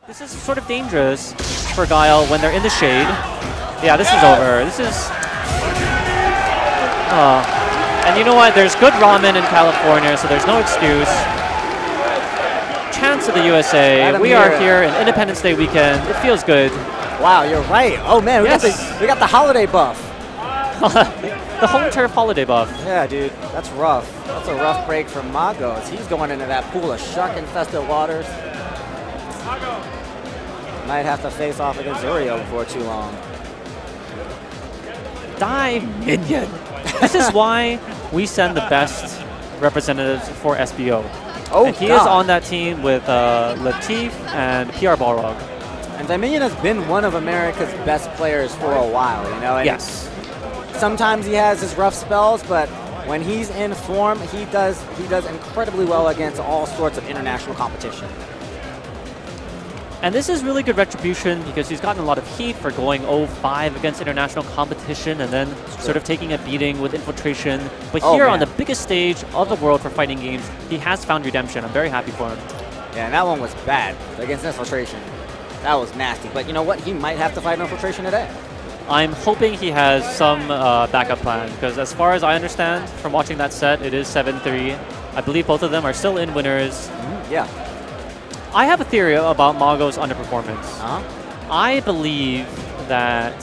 This is sort of dangerous for Guile when they're in the shade. Yeah, this is over. This is... and you know what? There's good ramen in California, so there's no excuse. Chance of the USA. We are here in Independence Day weekend. It feels good. Wow, you're right. Oh man, we got the holiday buff. The home turf holiday buff. Yeah, dude, that's rough. That's a rough break for Mago as he's going into that pool of shark-infested waters. Might have to face off against Urio before too long. Die minion. This is why we send the best representatives for SBO. Oh, and he is on that team with Latif and PR Balrog. And Dominion has been one of America's best players for a while, you know? And yes. Sometimes he has his rough spells, but when he's in form, he does incredibly well against all sorts of international competition. And this is really good retribution because he's gotten a lot of heat for going 0-5 against international competition and then sort of taking a beating with infiltration. But here on the biggest stage of the world for fighting games, he has found redemption. I'm very happy for him. Yeah, and that one was bad against infiltration. That was nasty. But you know what? He might have to fight infiltration today. I'm hoping he has some backup plan because as far as I understand from watching that set, it is 7-3. I believe both of them are still in winners. Yeah. I have a theory about Mago's underperformance. I believe that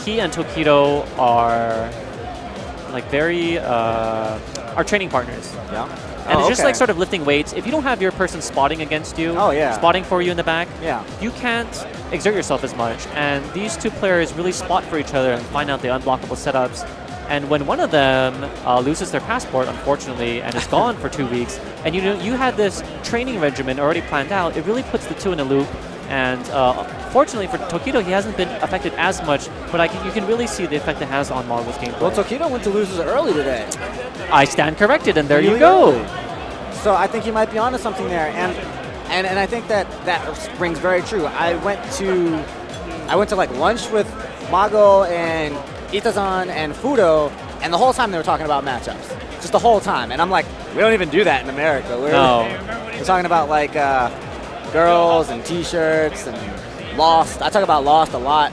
he and Tokido are like very are training partners. Yeah. And it's just like sort of lifting weights. If you don't have your person spotting against you, spotting for you in the back, you can't exert yourself as much. And these two players really spot for each other and find out the unblockable setups. And when one of them loses their passport, unfortunately, and is gone for 2 weeks, and you had this training regimen already planned out, it really puts the two in a loop. And fortunately for Tokido, he hasn't been affected as much, but you can really see the effect it has on Mago's gameplay. Well, Tokido went to losers early today. I stand corrected, and there you go. So I think you might be onto something there, and I think that rings very true. I went to like lunch with Mago and Itazan and Fudo, and the whole time they were talking about matchups. Just the whole time. And I'm like, we don't even do that in America. We're talking about like girls and t-shirts and Lost. I talk about Lost a lot.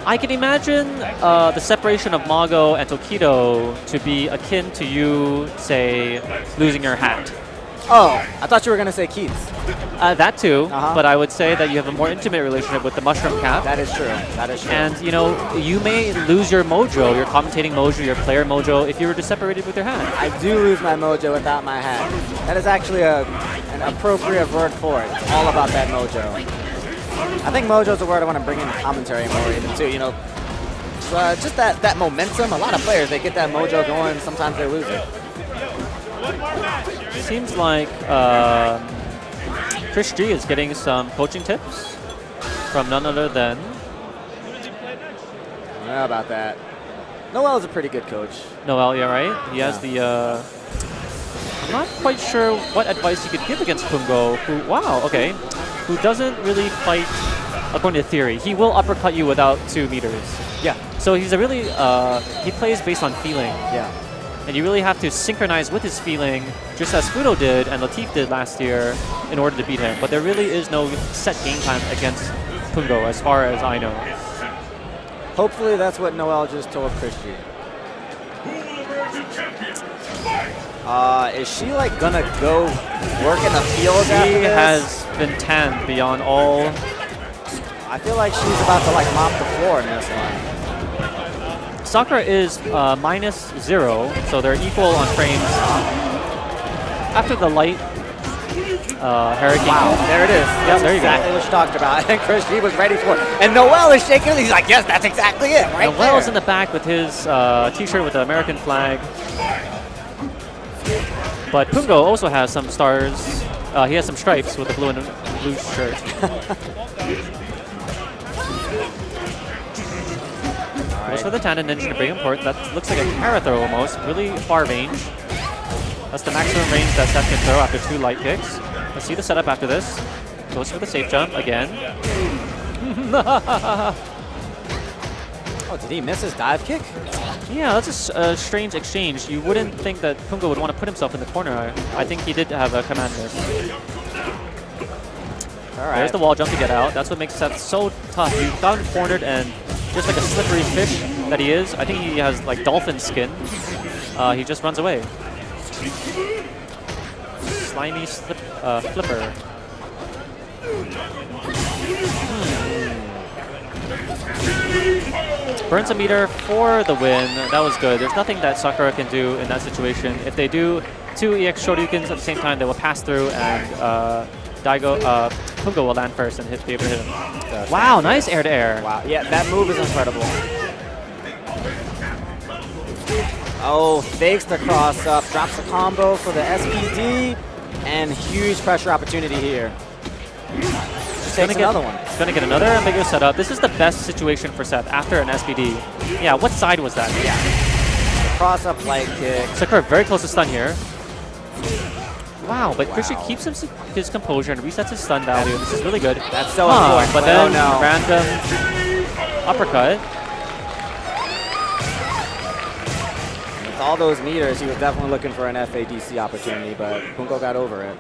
I can imagine the separation of Mago and Tokido to be akin to you, say, losing your hat. Oh, I thought you were going to say Keith's. That too, but I would say that you have a more intimate relationship with the Mushroom Cap. That is true. That is true. And, you know, you may lose your mojo, your commentating mojo, your player mojo, if you were to separate it with your hat. I do lose my mojo without my hat. That is actually an appropriate word for it. It's all about that mojo. I think mojo is a word I want to bring into commentary more even too, you know. Just that momentum. A lot of players, they get that mojo going, sometimes they lose it. Seems like Chris G is getting some coaching tips from none other than... How about that? Noel is a pretty good coach. Noel, yeah, right? He has the... I'm not quite sure what advice he could give against Pungo, who doesn't really fight according to theory. He will uppercut you without 2 meters. Yeah. So he's a really... he plays based on feeling. Yeah. And you really have to synchronize with his feeling, just as Fudo did and Latif did last year, in order to beat him. But there really is no set game plan against Pungo, as far as I know. Hopefully that's what Noel just told Chris G. Is she like gonna go work in the field after this? She has been tanned beyond all. I feel like she's about to like mop the floor in this one. Sakura is -0, so they're equal on frames. After the light hurricane. Wow, there it is. Yeah, there you go. Exactly what she talked about. And Chris G was ready for it. And Noel is shaking. He's like, yes, that's exactly it, right Noel is in the back with his t-shirt with the American flag. But Pungo also has some stars. He has some stripes with the blue and blue shirt. Goes for the tandem ninja to bring him forward. That looks like a Kara throw almost. Really far range. That's the maximum range that Seth can throw after 2 light kicks. Let's see the setup after this. Goes for the safe jump again. Oh, did he miss his dive kick? Yeah, that's a strange exchange. You wouldn't think that Pungo would want to put himself in the corner. I think he did have a command miss. All right. There's the wall jump to get out. That's what makes Seth so tough. You've got him cornered, and just like a slippery fish that he is, I think he has like dolphin skin. He just runs away. Slimy flipper. Burns a meter for the win. That was good. There's nothing that Sakura can do in that situation. If they do 2 EX Shoryukens at the same time, they will pass through, and Pungo will land first and be able to hit him. Wow, nice air-to-air. Wow, yeah, that move is incredible. Oh, fakes the cross-up, drops the combo for the SPD, and huge pressure opportunity here. Takes another one. He's going to get another ambiguous setup. This is the best situation for Seth after an SPD. Yeah, what side was that? Yeah. Cross-up light kick. Sakura very close to stun here. Wow, but Christian keeps his composure and resets his stun value. This is really good. That's so important. But then random uppercut. With all those meters, he was definitely looking for an FADC opportunity, but Punko got over it.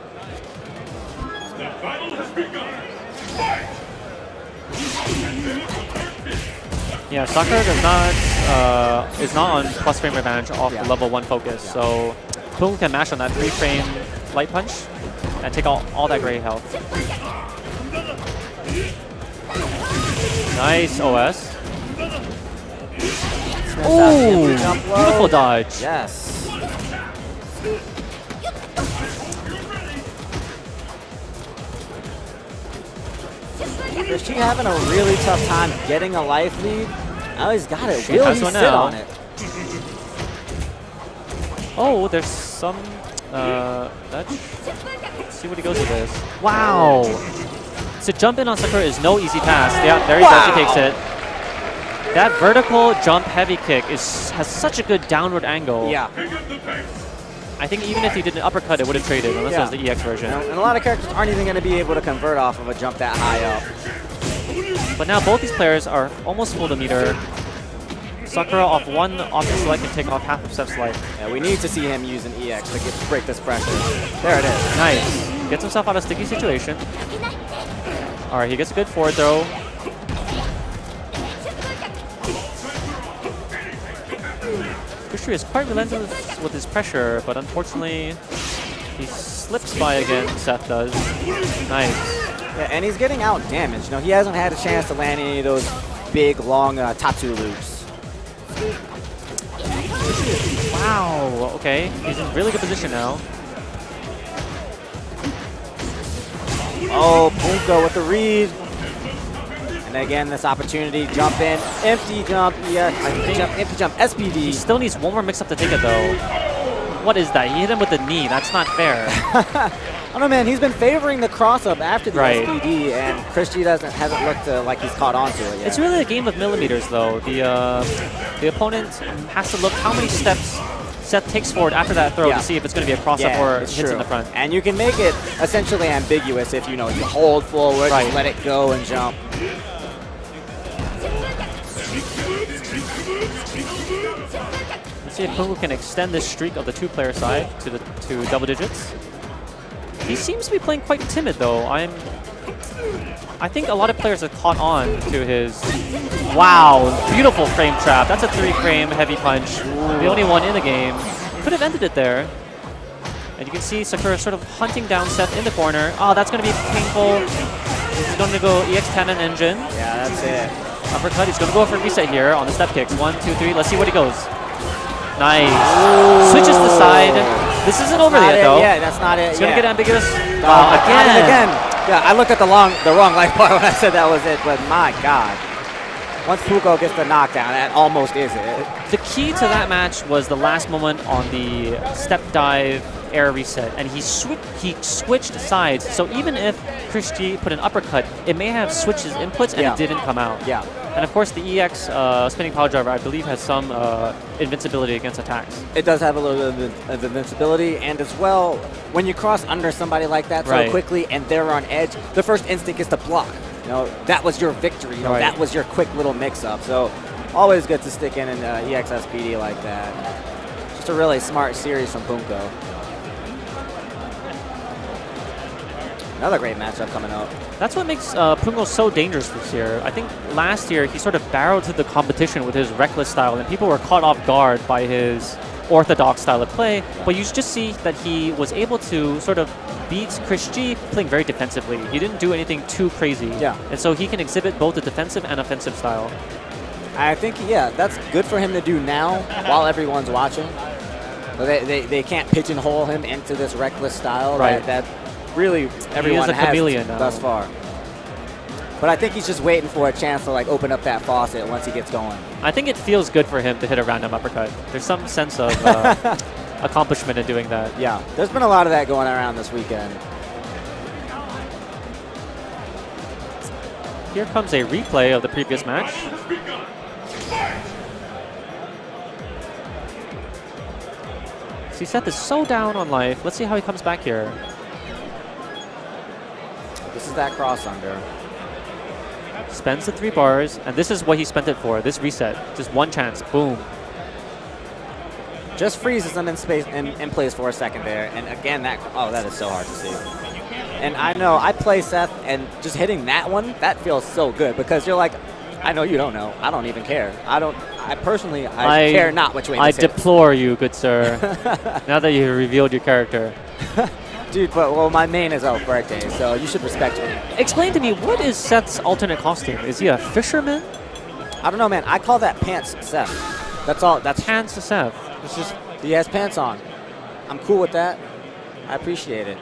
Yeah, Sakura is not on plus frame advantage off the level 1 focus, so Punko can mash on that 3-frame light punch and take all that gray health. Nice OS. Ooh, beautiful dodge. Yes. Is she having a really tough time getting a life lead? Oh, he's got it. Will he sit on it? Oh, there's some... let's see what he goes with this. Wow! To jump in on Sakura is no easy task. Yeah, there he goes. He takes it. That vertical jump heavy kick has such a good downward angle. Yeah. I think even if he did an uppercut, it would have traded, unless it was the EX version. And a lot of characters aren't even going to be able to convert off of a jump that high up. But now both these players are almost full to meter. Sakura off one option select can take off half of Seth's life. Yeah, we need to see him use an EX to break this pressure. There it is. Nice. Gets himself out of a sticky situation. All right, he gets a good forward throw. Kushri is quite relentless with his pressure, but unfortunately, he slips by again, Seth does. Nice. Yeah, and he's getting out damaged. You know, he hasn't had a chance to land any of those big, long Tatsu loops. Wow, okay. He's in really good position now. Oh, Punko with the read. And again, this opportunity, jump in, empty jump, empty jump, SPD. He still needs one more mix-up to take it, though. What is that? He hit him with the knee. That's not fair. I don't know, man. He's been favoring the cross-up after the SPD, and Christy hasn't looked like he's caught on to it yet. It's really a game of millimeters, though. The opponent has to look how many steps Seth takes forward after that throw to see if it's going to be a cross-up or hits in the front. And you can make it essentially ambiguous if you hold forward, just let it go and jump. Let's see if Pungo can extend this streak of the 2-player side to double digits. He seems to be playing quite timid, though. I think a lot of players have caught on to his... Wow, beautiful frame trap. That's a 3-frame heavy punch. The only one in the game. Could have ended it there. And you can see Sakura sort of hunting down Seth in the corner. Oh, that's going to be painful. He's going to go EX10 and engine. Yeah, that's it. Uppercut. He's going to go for a reset here on the step kicks. 1, 2, 3. Let's see what he goes. Nice. Ooh. Switches the side. This isn't over yet, though. Yeah, that's not it. He's going to get ambiguous. Again. Yeah, I looked at the wrong life bar when I said that was it, but my God. Once Punko gets the knockdown, that almost is it. The key to that match was the last moment on the step dive air reset, and he switched sides. So even if Christy put an uppercut, it may have switched his inputs and it didn't come out. Yeah. And of course, the EX spinning power driver, I believe, has some invincibility against attacks. It does have a little bit of invincibility, and as well, when you cross under somebody like that so quickly and they're on edge, the first instinct is to block. That was your victory. That was your quick little mix-up. So always good to stick in an EX SPD like that. Just a really smart series from Punko. Another great matchup coming up. That's what makes Pungo so dangerous this year. I think last year he sort of barreled through the competition with his reckless style, and people were caught off guard by his orthodox style of play. Yeah. But you just see that he was able to sort of beat Chris G playing very defensively. He didn't do anything too crazy. Yeah. And so he can exhibit both the defensive and offensive style. I think, yeah, that's good for him to do now while everyone's watching. They can't pigeonhole him into this reckless style that really everyone has thus far. But I think he's just waiting for a chance to like open up that faucet once he gets going. I think it feels good for him to hit a random uppercut. There's some sense of accomplishment in doing that. Yeah, there's been a lot of that going around this weekend. Here comes a replay of the previous match. See, Seth is so down on life. Let's see how he comes back here. This is that cross under. Spends the 3 bars, and this is what he spent it for. This reset. Just one chance. Boom. Just freezes them in space in place for a second there. And again, that is so hard to see. And I know, I play Seth, and just hitting that one, that feels so good because you're like, I know you don't know. I don't even care. I personally care not which way this hits. I deplore you, good sir. Now that you revealed your character. Dude, but well, my main is Alberto, so you should respect me. Explain to me, what is Seth's alternate costume? Is he a fisherman? I don't know, man. I call that pants Seth. That's all. That's pants Seth. It's just he has pants on. I'm cool with that. I appreciate it.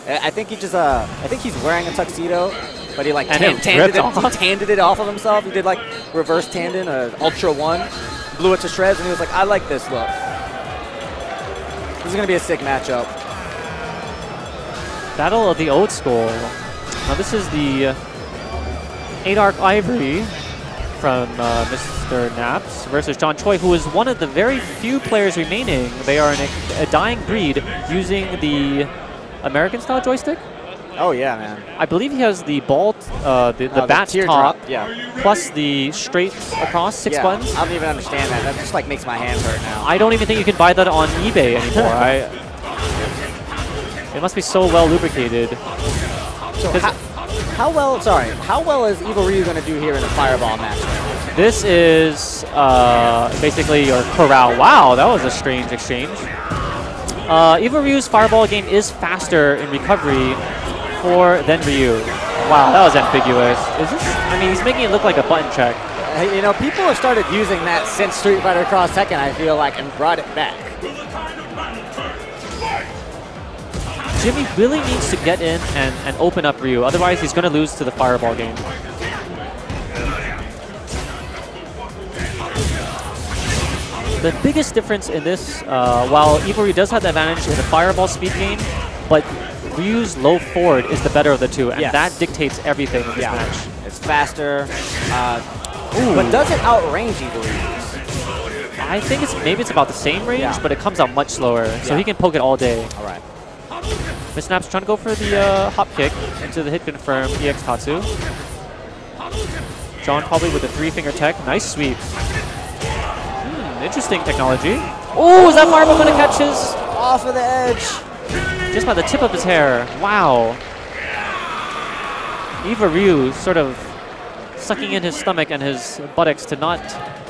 I think he just I think he's wearing a tuxedo, but he like tanded it off of himself. He did like reverse tandem, Ultra 1, blew it to shreds, and he was like, I like this look. This is gonna be a sick matchup. Battle of the Old School. Now this is the 8-arc Ivory from Mr. Naps versus John Choi, who is one of the very few players remaining. They are a dying breed using the American-style joystick. Oh yeah, man. I believe he has the ball, the bat top, plus the straight across 6 buttons. I don't even understand that. That just like makes my hands hurt now. I don't even think you can buy that on eBay anymore. It must be so well lubricated. So how well is EVO Ryu going to do here in a Fireball match? This is basically your corral. Wow, that was a strange exchange. EVO Ryu's Fireball game is faster in recovery than Ryu. Wow, that was ambiguous. Is this? I mean, he's making it look like a button check. You know, people have started using that since Street Fighter Cross Tekken, I feel like, and brought it back. Jimmy really needs to get in and open up Ryu, otherwise he's going to lose to the Fireball game. The biggest difference in this, while EVO Ryu does have the advantage in the Fireball speed game, but Ryu's low forward is the better of the two, and that dictates everything in this match. It's faster, but does it outrange EVO Ryu's? I think maybe it's about the same range, but it comes out much slower, so he can poke it all day. All right. Miss Snaps trying to go for the hop kick into the hit confirm EX Tatsu. John probably with a 3-finger tech. Nice sweep. Interesting technology. Oh, is that Fireball going to catch his? Off of the edge. Just by the tip of his hair. Wow. EVO Ryu sort of sucking in his stomach and his buttocks to not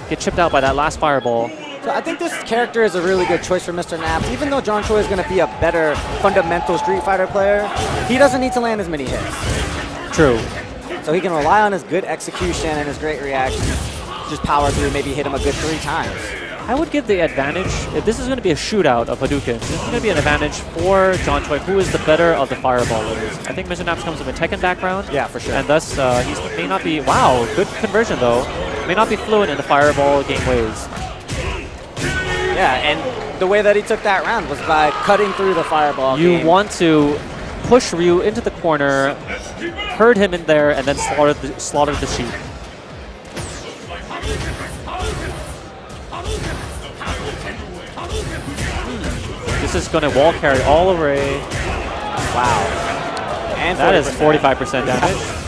get chipped out by that last Fireball. So I think this character is a really good choice for Mr. Naps. Even though John Choi is going to be a better fundamental Street Fighter player, he doesn't need to land as many hits. True. So he can rely on his good execution and his great reaction. Just power through, maybe hit him a good 3 times. I would give the advantage, if this is going to be a shootout of Hadouken, this is going to be an advantage for John Choi, who is the better of the Fireballers. I think Mr. Naps comes from a Tekken background. Yeah, for sure. And thus, he may not be, wow, good conversion though, may not be fluent in the Fireball game ways. Yeah, and the way that he took that round was by cutting through the Fireball game. You want to push Ryu into the corner, herd him in there, and then slaughter the sheep. This is going to wall carry all the way. Wow. And that is 45% damage.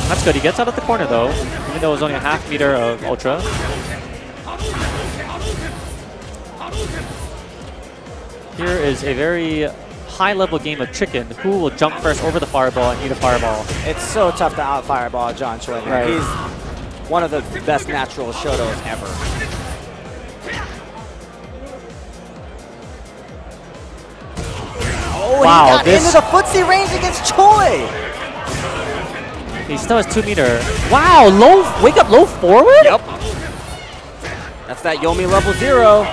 That's good. He gets out of the corner, though, even though it was only a ½ meter of Ultra. Here is a very high-level game of chicken. Who will jump first over the fireball and eat a fireball? It's so tough to out-fireball John Choi. Right. He's one of the best natural Shotos ever. Oh, wow, he got into the footsie range against Choi. He still has 2 meter. Wow, wake up low forward? Yep. That's that Yomi level 0.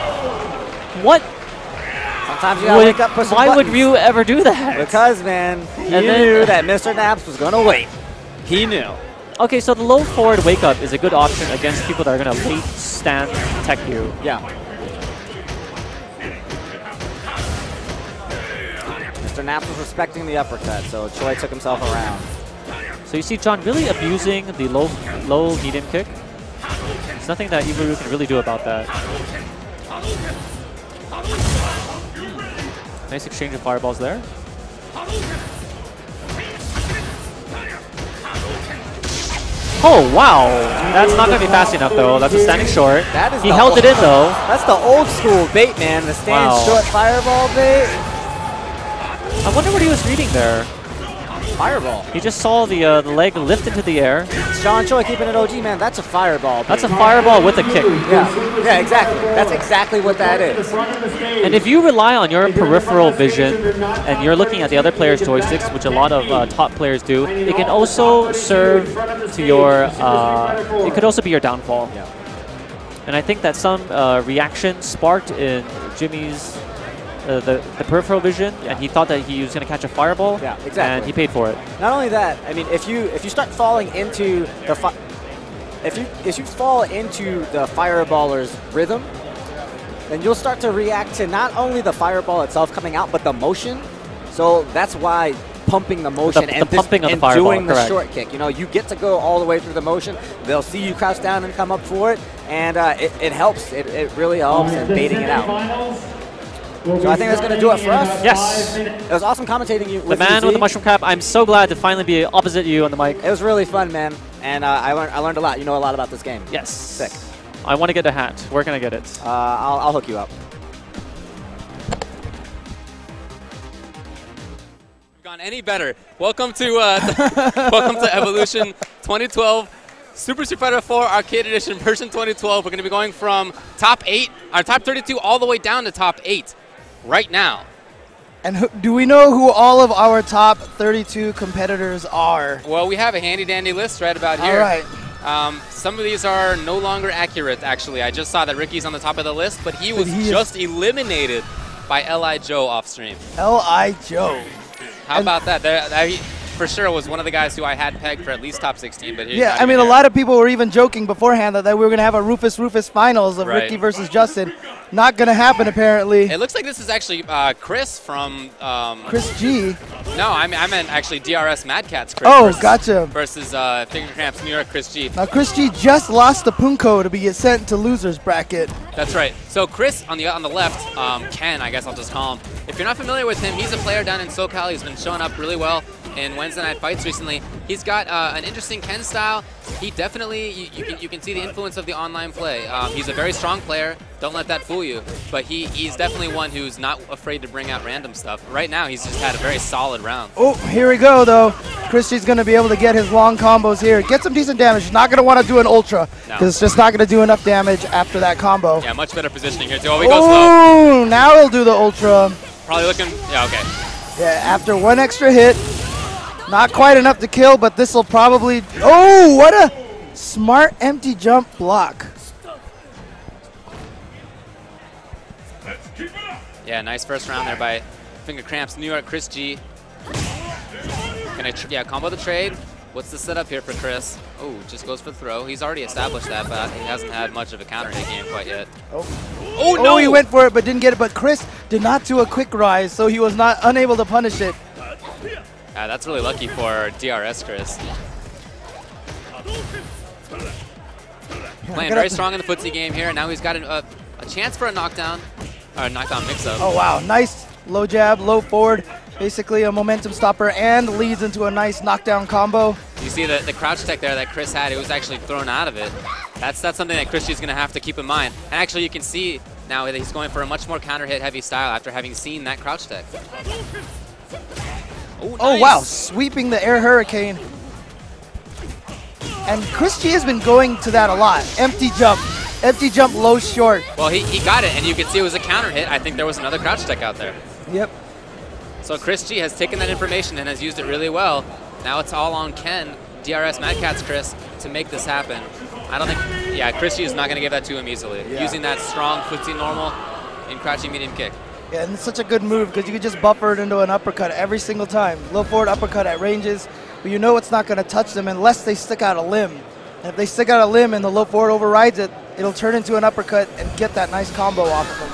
What? Sometimes you gotta wake up, push some buttons. Why would Ryu ever do that? Because, man, he knew that Mr. Naps was gonna wait. He knew. Okay, so the low forward wake up is a good option against people that are gonna late stand tech you. Yeah. Mr. Naps was respecting the uppercut, so Choi took himself around. So you see John really abusing the low medium kick. There's nothing that EVO can really do about that. Nice exchange of fireballs there. Oh, wow. That's not going to be fast enough, though. That's a standing short. He held it in, though. That's the old school bait, man. The stand short fireball bait. I wonder what he was reading there. Fireball. He just saw the leg lift into the air. John Choi keeping it OG, man. That's a fireball. That's a fireball with a kick. Yeah, exactly. That's exactly what that is. And if you rely on your peripheral vision and you're looking at the other player's joysticks, which a lot of top players do, it can also serve to your, it could also be your downfall. Yeah. And I think that some reaction sparked in Jimmy's the peripheral vision, and he thought that he was going to catch a fireball. Yeah, exactly. And he paid for it. Not only that, I mean, if you start falling into the if you fall into the fireballer's rhythm, then you'll start to react to not only the fireball itself coming out, but the motion. So that's why pumping the motion and doing the short kick. You know, you get to go all the way through the motion. They'll see you crouch down and come up for it, and it helps. It really helps in baiting it out. So I think that's going to do it for us. Yes. It was awesome commentating you with the man with the mushroom cap. I'm so glad to finally be opposite you on the mic. It was really fun, man. And I learned a lot. You know a lot about this game. Yes. Sick. I want to get a hat. Where can I get it? I'll hook you up. Gone any better. Welcome to welcome to Evolution 2012. Super Street Fighter 4 Arcade Edition version 2012. We're going to be going from top 32 all the way down to top 8 right now. And do we know who all of our top 32 competitors are? Well, we have a handy-dandy list right about here. All right. Some of these are no longer accurate, actually. I just saw that Ricky's on the top of the list, but he was just eliminated by L.I. Joe off stream. L.I. Joe. How about that? For sure was one of the guys who I had pegged for at least top 16. But yeah, I mean, a lot of people were even joking beforehand that we were going to have a Rufus finals of Ricky versus Justin. Not going to happen, apparently. It looks like this is actually Chris from... Chris G. No, I meant actually DRS Mad Cat's Chris. Oh, gotcha. Versus Finger Cramps New York Chris G. Now, Chris G just lost the Punko to be sent to loser's bracket. That's right. So Chris on the left, Ken, I guess I'll just call him. If you're not familiar with him, he's a player down in SoCal. He's been showing up really well in Wednesday Night Fights recently. He's got an interesting Ken style. He definitely, you can see the influence of the online play. He's a very strong player. Don't let that fool you. But he's definitely one who's not afraid to bring out random stuff. Right now, he's just had a very solid round. Oh, here we go, though. Christy's going to be able to get his long combos here. Get some decent damage. He's not going to want to do an ultra because it's just not going to do enough damage after that combo. Yeah, much better positioning here, too. Oh, he goes low. Now he'll do the ultra. Probably looking, yeah, okay. Yeah, after one extra hit. Not quite enough to kill, but this will probably... Oh, what a smart empty jump block. Yeah, nice first round there by Finger Cramps New York Chris G. Gonna combo the trade. What's the setup here for Chris? Oh, just goes for the throw. He's already established that, but he hasn't had much of a counter hit game quite yet. Oh no! He went for it, but didn't get it. But Chris did not do a quick rise, so he was not unable to punish it. That's really lucky for DRS Chris. Playing very strong in the footsie game here, and now he's got a chance for a knockdown, or a knockdown mix-up. Oh wow, nice low jab, low forward, basically a momentum stopper, and leads into a nice knockdown combo. You see the crouch tech there that Chris had, it was actually thrown out of it. That's something that Chris G's going to have to keep in mind. And actually you can see Now he's going for a much more counter hit heavy style after having seen that crouch tech. Oh, nice. Oh wow, sweeping the air hurricane. And Chris G has been going to that a lot. Empty jump, low short. Well, he got it, and you can see it was a counter hit. I think there was another crouch tech out there. Yep. So Chris G has taken that information and has used it really well. Now it's all on Ken, DRS Mad Catz Chris, to make this happen. I don't think, yeah, Chris G is not going to give that to him easily. Yeah. Using that strong footsie normal in crouching medium kick. Yeah, and it's such a good move because you can just buffer it into an uppercut every single time. Low forward uppercut at ranges, but you know it's not going to touch them unless they stick out a limb. And if they stick out a limb and the low forward overrides it, it'll turn into an uppercut and get that nice combo off of them.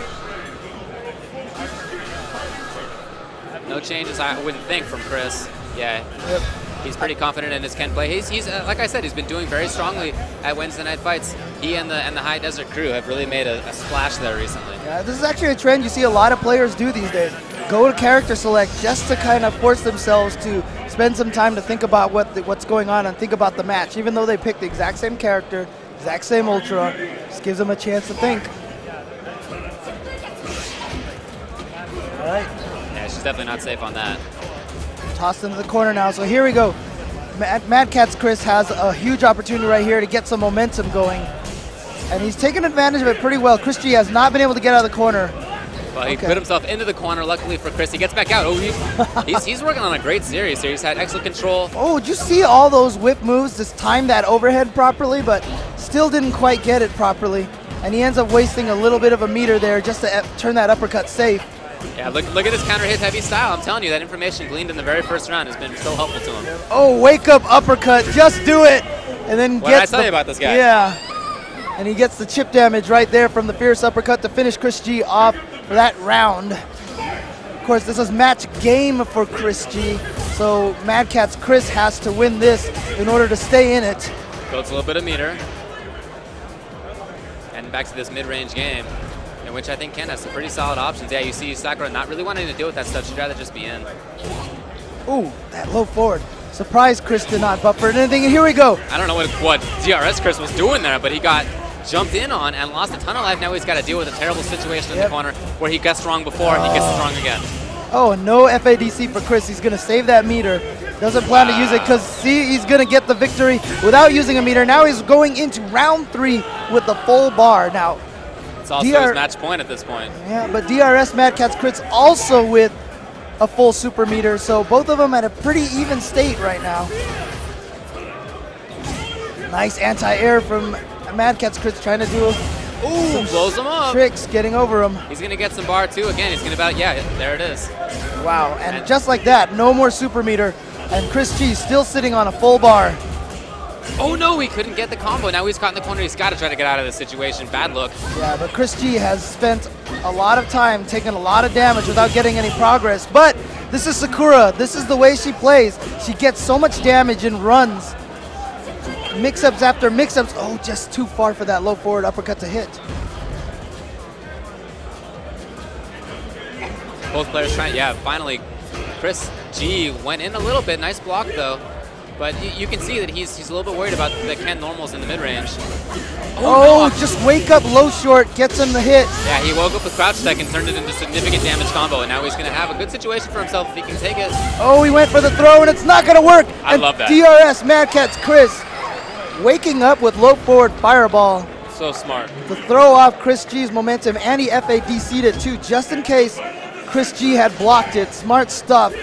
No changes, I wouldn't think, from Chris. Yeah. Yep. He's pretty confident in his Ken play. He's like I said, he's been doing very strongly at Wednesday night fights. He and the High Desert crew have really made a splash there recently. Yeah, this is actually a trend you see a lot of players do these days. Go to character select just to kind of force themselves to spend some time to think about what's going on and think about the match. Even though they pick the exact same character, exact same ultra, just gives them a chance to think. All right. Yeah, she's definitely not safe on that. Tossed into the corner now, so here we go. Mad Catz Chris has a huge opportunity right here to get some momentum going. And he's taken advantage of it pretty well. Chris G has not been able to get out of the corner. Well, he put himself into the corner, luckily for Chris. He gets back out. Oh, he's working on a great series here. He's had excellent control. Oh, did you see all those whip moves? Just timed that overhead properly, but still didn't quite get it properly. And he ends up wasting a little bit of a meter there just to turn that uppercut safe. Yeah, look at his counter hit heavy style. I'm telling you, that information gleaned in the very first round has been so helpful to him. Oh, wake up uppercut, just do it. And then what did I tell you about this guy? Yeah. And he gets the chip damage right there from the fierce uppercut to finish Chris G off for that round. Of course, this is match game for Chris G. So Mad Catz Chris has to win this in order to stay in it. Builds a little bit of meter. And back to this mid-range game, in which I think Ken has some pretty solid options. Yeah, you see Sakura not really wanting to deal with that stuff. She'd rather just be in. Ooh, that low forward. Surprised Chris did not buffer anything, and here we go. I don't know what DRS Chris was doing there, but he got jumped in on and lost a ton of life. Now he's got to deal with a terrible situation in the corner where he gets strong before and he gets strong again. Oh, and no FADC for Chris. He's going to save that meter. Doesn't plan to use it because, see, he's going to get the victory without using a meter. Now he's going into round 3 with the full bar. Now, it's also his match point at this point. Yeah, but DRS Mad Catz Chris also with a full super meter, so both of them at a pretty even state right now. Nice anti-air from Mad Catz Chris trying to do some blows him up. Tricks, getting over him. He's going to get some bar too. Again, he's going to yeah, there it is. Wow, and just like that, no more super meter, and Chris G still sitting on a full bar. Oh no, he couldn't get the combo. Now he's caught in the corner. He's got to try to get out of this situation. Bad look. Yeah, but Chris G has spent a lot of time taking a lot of damage without getting any progress. But this is Sakura. This is the way she plays. She gets so much damage and runs. Mix-ups after mix-ups. Oh, just too far for that low forward uppercut to hit. Both players trying, yeah, finally Chris G went in a little bit. Nice block though. But you can see that he's a little bit worried about the Ken normals in the mid-range. Oh, no. Just wake up low short, gets him the hit. Yeah, he woke up with crouch tech and turned it into significant damage combo, and now he's going to have a good situation for himself if he can take it. Oh, he went for the throw, and it's not going to work. I love that. DRS Mad Catz Chris waking up with low forward fireball. So smart. To throw off Chris G's momentum, and he FADC'd it too, just in case Chris G had blocked it. Smart stuff.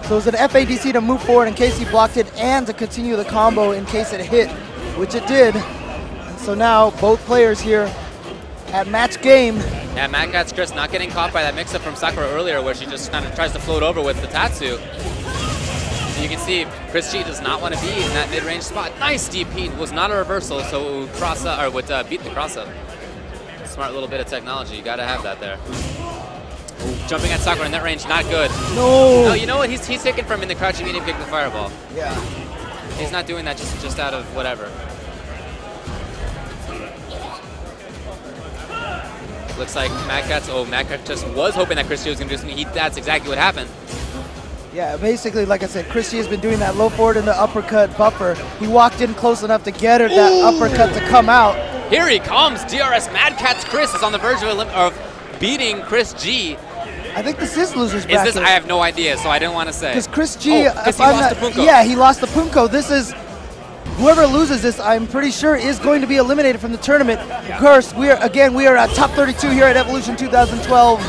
So it was an FADC to move forward in case he blocked it and to continue the combo in case it hit, which it did. And so now both players here at match game. Yeah, Mad Catz Chris not getting caught by that mix-up from Sakura earlier where she just kind of tries to float over with the Tatsu. So you can see Chris G does not want to be in that mid-range spot. Nice DP, was not a reversal, so it would, beat the cross-up. Smart little bit of technology, you got to have that there. Jumping at Sakura in that range, not good. No, you know what? He's taken from in the crouching medium kick with fireball. Yeah. He's not doing that just out of whatever. Looks like Mad Catz just was hoping that Chris G was going to do something. That's exactly what happened. Yeah, basically, like I said, Chris G has been doing that low forward and the uppercut buffer. He walked in close enough to get her that uppercut to come out. Here he comes. DRS Mad Catz Chris is on the verge of beating Chris G. I think this is loser's bracket. Is this? I have no idea, so I didn't want to say. Because Chris G, he lost to Punko. Yeah, he lost to Punko. This is, whoever loses this, I'm pretty sure is going to be eliminated from the tournament. Of course, we are at top 32 here at Evolution 2012.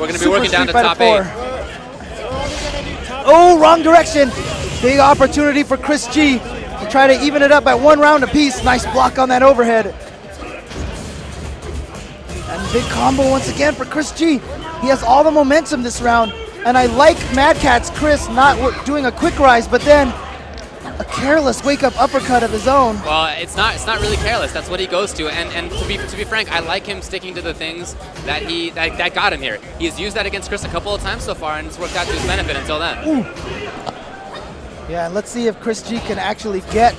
We're going to be working down to top 8. Oh, wrong direction. Big opportunity for Chris G to try to even it up at 1 round apiece. Nice block on that overhead. And big combo once again for Chris G. He has all the momentum this round, and I like Mad Catz Chris not doing a quick rise, but then a careless wake-up uppercut of his own. Well, it's not really careless. That's what he goes to, and to be frank, I like him sticking to the things that got him here. He's used that against Chris a couple of times so far, and it's worked out to his benefit until then. Ooh. Yeah, let's see if Chris G can actually get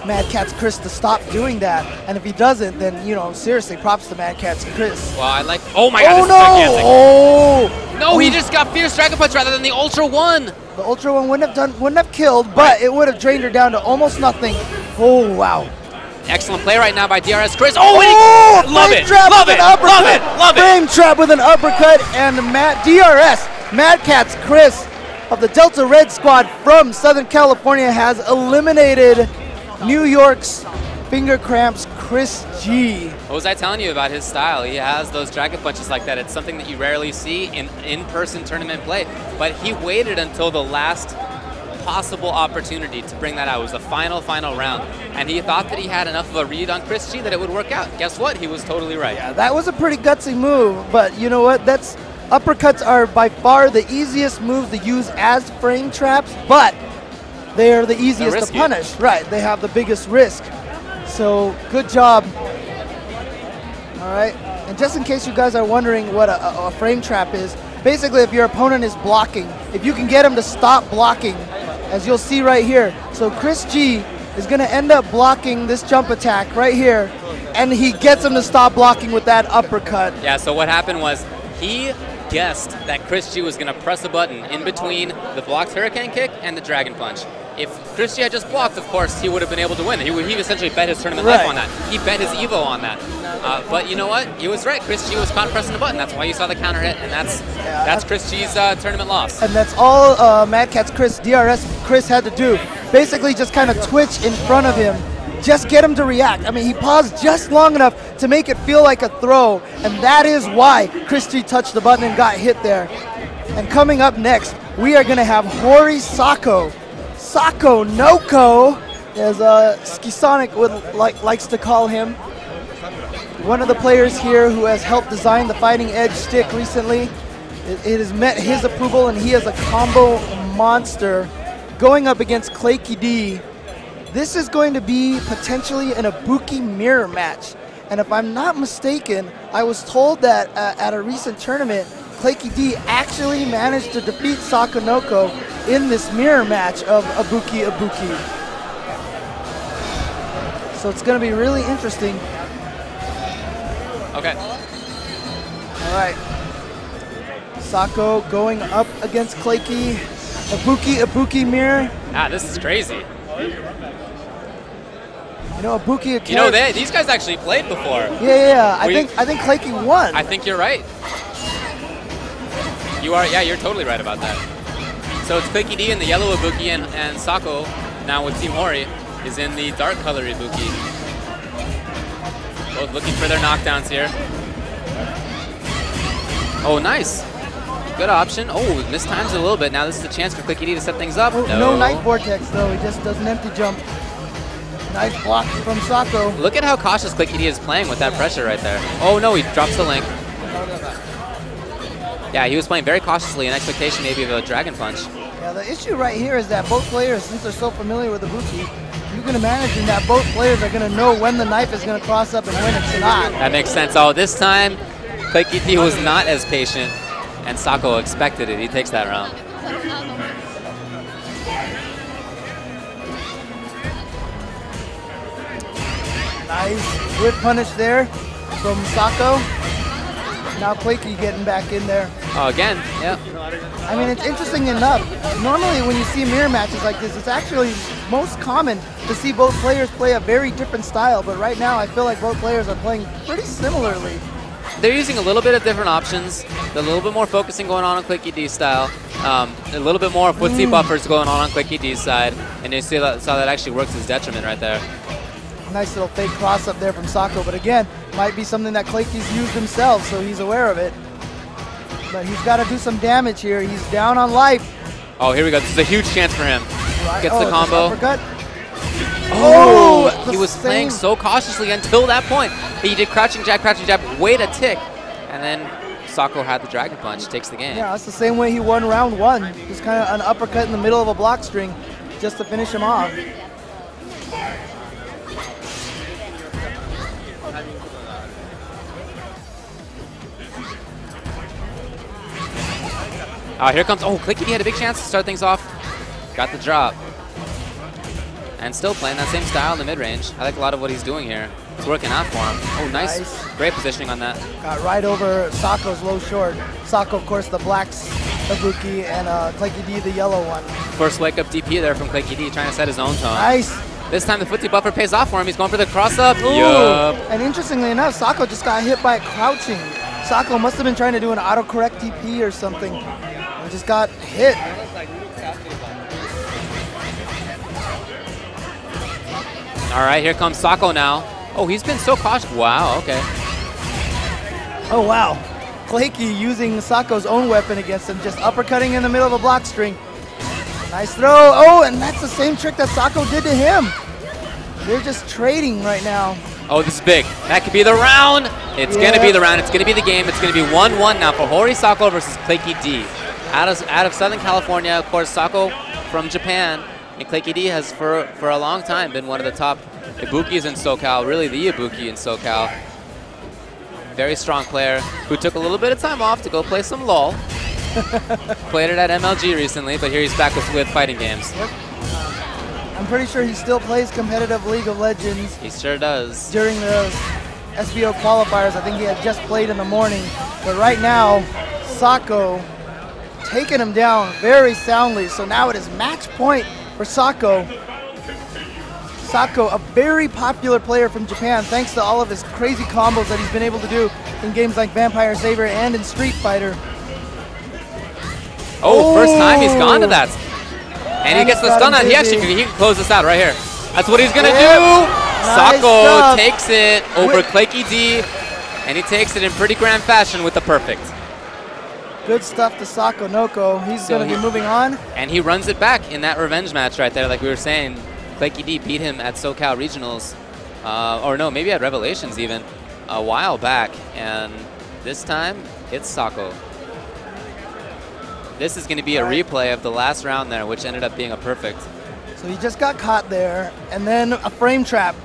Mad Catz Chris to stop doing that. And if he doesn't, then, you know, seriously, props to Mad Catz Chris. Well, I like, oh my god, this is gigantic. Oh! No, he just got Fierce Dragon Punch rather than the Ultra 1. The Ultra 1 wouldn't have killed, but it would have drained her down to almost nothing. Oh, wow. Excellent play right now by DRS Chris. Oh, love it, love it, love it, love it. Frame trap with an uppercut, and DRS, Mad Catz Chris of the Delta Red Squad from Southern California has eliminated New York's Finger Cramps Chris G. What was I telling you about his style? He has those dragon punches like that. It's something that you rarely see in in-person tournament play. But he waited until the last possible opportunity to bring that out. It was the final round. And he thought that he had enough of a read on Chris G that it would work out. Guess what? He was totally right. Yeah, that was a pretty gutsy move. But you know what? Uppercuts are by far the easiest moves to use as frame traps, but they are the easiest to punish. Right, they have the biggest risk. So, good job. All right, and just in case you guys are wondering what a frame trap is, basically if your opponent is blocking, if you can get him to stop blocking, as you'll see right here. So Chris G is gonna end up blocking this jump attack right here, and he gets him to stop blocking with that uppercut. Yeah, so what happened was he guessed that Chris G was gonna press a button in between the blocked Hurricane Kick and the Dragon Punch. If Chris G had just blocked, of course, he would have been able to win. He essentially bet his tournament life on that. He bet his EVO on that. But you know what? He was right. Chris G was caught pressing the button. That's why you saw the counter hit, and that's Chris G's tournament loss. And that's all Mad Catz Chris, DRS Chris had to do. Basically just kind of twitch in front of him. Just get him to react. I mean, he paused just long enough to make it feel like a throw, and that is why Chris G touched the button and got hit there. And coming up next, we are going to have Hori Sako. Sako Noko, as Skisonic likes to call him. One of the players here who has helped design the Fighting Edge stick recently. It has met his approval, and he is a combo monster going up against Clayky D. This is going to be potentially an Ibuki mirror match. And if I'm not mistaken, I was told that at a recent tournament, Clayky D actually managed to defeat Sakonoko in this mirror match of Ibuki. So it's going to be really interesting. Okay. All right. Sako going up against Clayky. Ibuki mirror. Ah, this is crazy. You know, Ibuki. You know, these guys actually played before. Yeah. I think Clayky won. I think you're right. You are. Yeah, you're totally right about that. So it's Clayky D in the yellow Ibuki, and Sako now with Team Hori is in the dark color Ibuki. Both looking for their knockdowns here. Oh, nice. Good option. Oh, mistimes a little bit. Now this is a chance for Clayky D to set things up. No Night Vortex, though. He just does an empty jump. Nice block from Sako. Look at how cautious Clayky D is playing with that pressure right there. Oh, no, he drops the link. Yeah, he was playing very cautiously in expectation maybe of a Dragon Punch. Yeah, the issue right here is that both players, since they're so familiar with Ibuki, you can imagine that both players are going to know when the knife is going to cross up and when it's not. That makes sense. Oh, this time, Clayky D was not as patient, and Sako expected it. He takes that round. Nice whip punish there from Sako. Now Clayky getting back in there. Oh, again, yeah. I mean, it's interesting enough. Normally, when you see mirror matches like this, it's actually most common to see both players play a very different style. But right now, I feel like both players are playing pretty similarly. They're using a little bit of different options. A little bit more focusing going on Clicky D style. A little bit more footsie buffers going on Clicky D's side. And you see that, so that actually works his detriment right there. Nice little fake cross up there from Sako. But again, might be something that Clayke's used himself, so he's aware of it. But he's got to do some damage here. He's down on life. Oh, here we go. This is a huge chance for him. Right. Gets the combo. Oh, he was playing so cautiously until that point. He did crouching jab, wait a tick, and then Sako had the Dragon Punch, takes the game. Yeah, that's the same way he won round one. Just kind of an uppercut in the middle of a block string just to finish him off. Here comes, Clicky D had a big chance to start things off. Got the drop. And still playing that same style in the mid-range. I like a lot of what he's doing here. It's working out for him. Oh, nice. Great positioning on that. Got right over Sako's low short. Sako, of course, the black Ibuki, and Clicky D, the yellow one. First wake-up DP there from Clicky D, trying to set his own tone. Nice. This time the footsie buffer pays off for him. He's going for the cross-up. Yup. And interestingly enough, Sako just got hit by crouching. Sako must have been trying to do an autocorrect DP or something. And just got hit. All right, here comes Sako now. Oh, he's been so cautious. Wow, okay. Oh, wow. Clayke using Sako's own weapon against him, just uppercutting in the middle of a block string. Nice throw. Oh, and that's the same trick that Sako did to him. They're just trading right now. Oh, this is big. That could be the round. It's going to be the round. It's going to be the game. It's going to be 1-1 now for Hori Sako versus Clicky D. Out of Southern California, of course, Sako from Japan. And Clicky D has, for a long time, been one of the top Ibukis in SoCal, really the Ibuki in SoCal. Very strong player who took a little bit of time off to go play some LOL. Played it at MLG recently, but here he's back with fighting games. Yep. I'm pretty sure he still plays competitive League of Legends. He sure does. During the SBO qualifiers, I think he had just played in the morning. But right now, Sako taking him down very soundly. So now it is match point for Sako. Sako, a very popular player from Japan, thanks to all of his crazy combos that he's been able to do in games like Vampire Savior and in Street Fighter. Oh, first time he's gone to that. And he gets the stun on. He can close this out right here. That's what he's going to do. Nice Sako takes it over Clicky D, and he takes it in pretty grand fashion with the perfect. Good stuff to Sako Noko. He's going to be moving on. And he runs it back in that revenge match right there, like we were saying. Clicky D beat him at SoCal Regionals, or no, maybe at Revelations even, a while back. And this time, it's Sako. This is going to be a replay of the last round there, which ended up being a perfect. So he just got caught there, and then a frame trap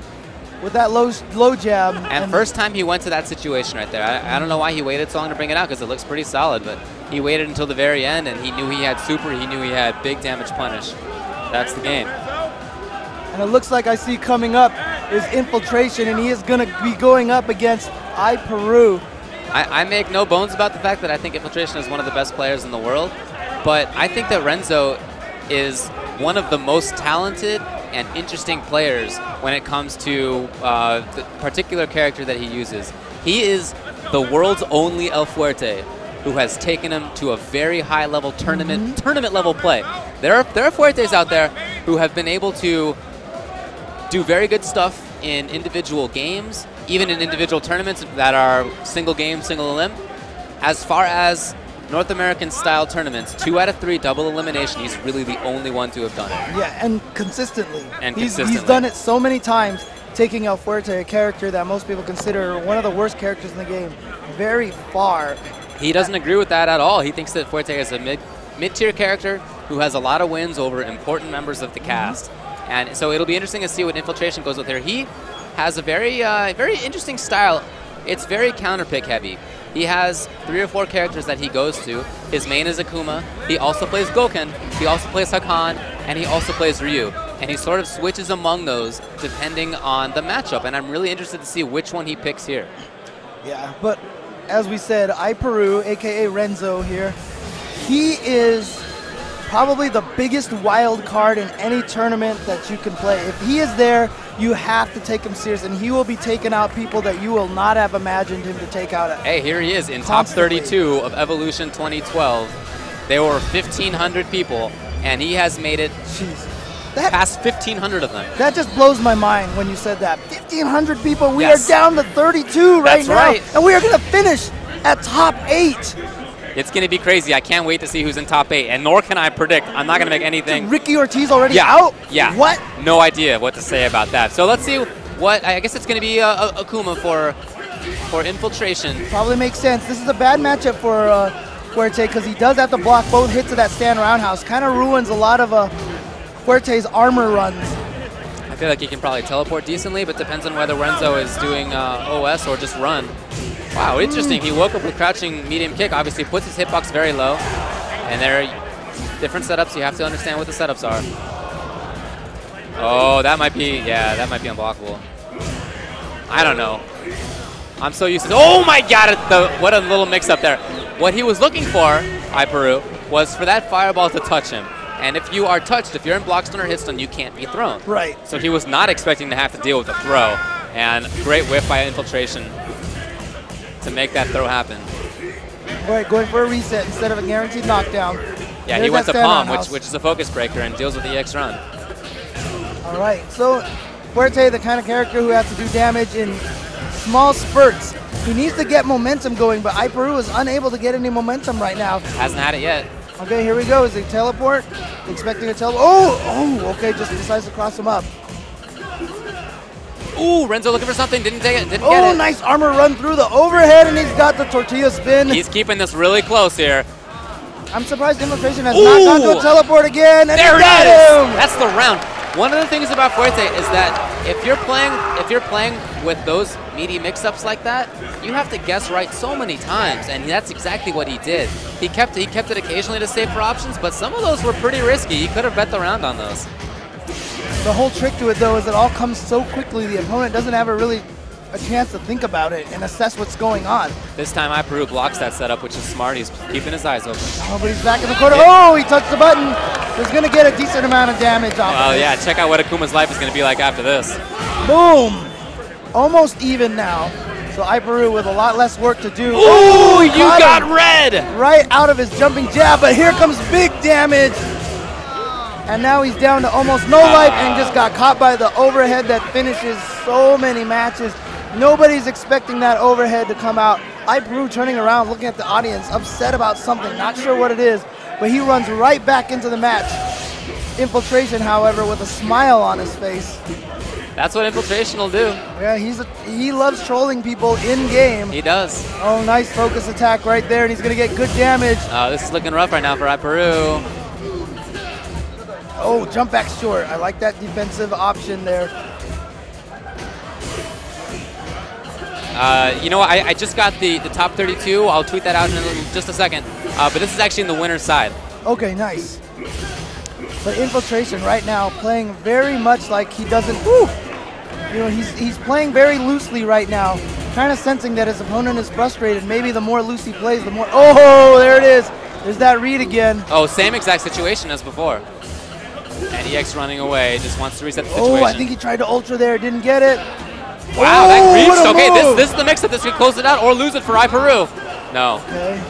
with that low jab. And first time he went to that situation right there. I don't know why he waited so long to bring it out, because it looks pretty solid, but he waited until the very end, and he knew he had super, he knew he had big damage punish. That's the game. And it looks like I see coming up is Infiltration, and he is going to be going up against Peru. I make no bones about the fact that I think Infiltration is one of the best players in the world, but I think that Renzo is one of the most talented and interesting players when it comes to the particular character that he uses. He is the world's only El Fuerte who has taken him to a very high level tournament level play. There are Fuertes out there who have been able to do very good stuff in individual games, even in individual tournaments that are single game, single elim. As far as North American style tournaments, 2 out of 3 double elimination, he's really the only one to have done it. Yeah, and consistently. He's done it so many times, taking El Fuerte, a character that most people consider one of the worst characters in the game, very far. He doesn't agree with that at all. He thinks that Fuerte is a mid-tier character who has a lot of wins over important members of the cast. And so it'll be interesting to see what Infiltration goes with here. He has a very interesting style. It's very counterpick heavy. He has 3 or 4 characters that he goes to. His main is Akuma. He also plays Gouken. He also plays Hakan. And he also plays Ryu. And he sort of switches among those depending on the matchup. And I'm really interested to see which one he picks here. Yeah, but as we said, iPeru, aka Renzo here, he is probably the biggest wild card in any tournament that you can play. If he is there, you have to take him serious, and he will be taking out people that you will not have imagined him to take out. Hey, here he is in top 32 of Evolution 2012. There were 1,500 people, and he has made it past 1,500 of them. That just blows my mind when you said that. 1,500 people. We are down to 32 right now. Right. And we are going to finish at top 8. It's going to be crazy. I can't wait to see who's in top 8, and nor can I predict. I'm not going to make anything. Ricky Ortiz already out? Yeah. What? No idea what to say about that. So let's see what, I guess it's going to be Akuma for Infiltration. Probably makes sense. This is a bad matchup for Fuerte because he does have to block both hits of that stand roundhouse. Kind of ruins a lot of Fuerte's armor runs. I feel like he can probably teleport decently, but depends on whether Renzo is doing OS or just run. Wow, interesting. He woke up with crouching medium kick, obviously puts his hitbox very low. And there are different setups. You have to understand what the setups are. Oh, that might be, yeah, that might be unblockable. I don't know. I'm so used to, oh my god, what a little mix up there. What he was looking for, iPeru, was for that fireball to touch him. And if you are touched, if you're in block stun or hit stun, you can't be thrown. Right. So he was not expecting to have to deal with a throw. And great whiff by Infiltration to make that throw happen. Right, going for a reset instead of a guaranteed knockdown. Yeah, he went to Palm, which is a focus breaker and deals with the EX run. All right, so Fuerte, the kind of character who has to do damage in small spurts. He needs to get momentum going, but iPeru is unable to get any momentum right now. Hasn't had it yet. Okay, here we go. Is he teleport? Expecting a teleport. Oh, okay, just decides to cross him up. Ooh, Renzo looking for something, didn't take it, didn't get it. Oh, nice armor run through the overhead, and he's got the tortilla spin. He's keeping this really close here. I'm surprised Infiltration has not gone to a teleport again, and there he got him! That's the round. One of the things about Fuerte is that if you're playing with those meaty mix-ups like that, you have to guess right so many times, and that's exactly what he did. He kept it occasionally to save for options, but some of those were pretty risky. He could have bet the round on those. The whole trick to it, though, is it all comes so quickly, the opponent doesn't have a chance to think about it and assess what's going on. This time iPeru blocks that setup, which is smart. He's keeping his eyes open. Oh, but he's back in the corner. Oh, he touched the button. He's going to get a decent amount of damage off of it. Yeah, check out what Akuma's life is going to be like after this. Boom! Almost even now. So iPeru with a lot less work to do. Ooh, you got red! Right out of his jumping jab, but here comes big damage. And now he's down to almost no life and just got caught by the overhead that finishes so many matches. Nobody's expecting that overhead to come out. iPeru turning around, looking at the audience, upset about something, not sure what it is, but he runs right back into the match. Infiltration, however, with a smile on his face. That's what Infiltration will do. Yeah, he loves trolling people in-game. He does. Oh, nice focus attack right there, and he's going to get good damage. Oh, this is looking rough right now for iPeru. Oh, jump back short. I like that defensive option there. You know what? I just got the top 32. I'll tweet that out in just a second. But this is actually in the winner's side. Okay, nice. But Infiltration right now playing very much like he doesn't. Woo! You know, he's playing very loosely right now, kind of sensing that his opponent is frustrated. Maybe the more loose he plays, the more. Oh, there it is. There's that read again. Oh, same exact situation as before. And EX running away, just wants to reset the situation. Oh, I think he tried to ultra there, didn't get it. Wow, that reached. Okay, this is the mix-up. This could close it out or lose it for iPeru. No. Okay.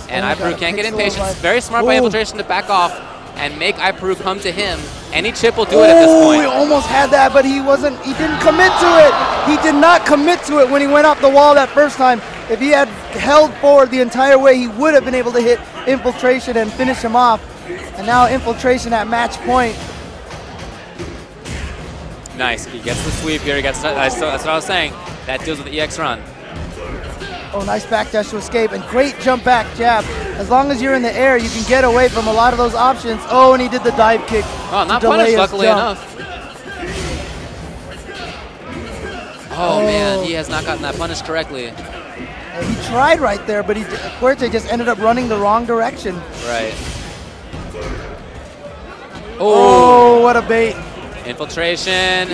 And iPeru can't get impatient. It's very smart by Infiltration to back off and make iPeru come to him. Any chip will do it at this point. He almost had that, but he didn't commit to it. He did not commit to it when he went off the wall that first time. If he had held forward the entire way, he would have been able to hit Infiltration and finish him off. And now Infiltration at match point. Nice. He gets the sweep here. That's what I was saying. That deals with the EX run. Oh, nice backdash to escape and great jump back jab. As long as you're in the air, you can get away from a lot of those options. Oh, and he did the dive kick. Oh, not punished, luckily enough. Oh, man, he has not gotten that punished correctly. He tried right there, but Fuerte just ended up running the wrong direction. Right. Oh, what a bait. Infiltration.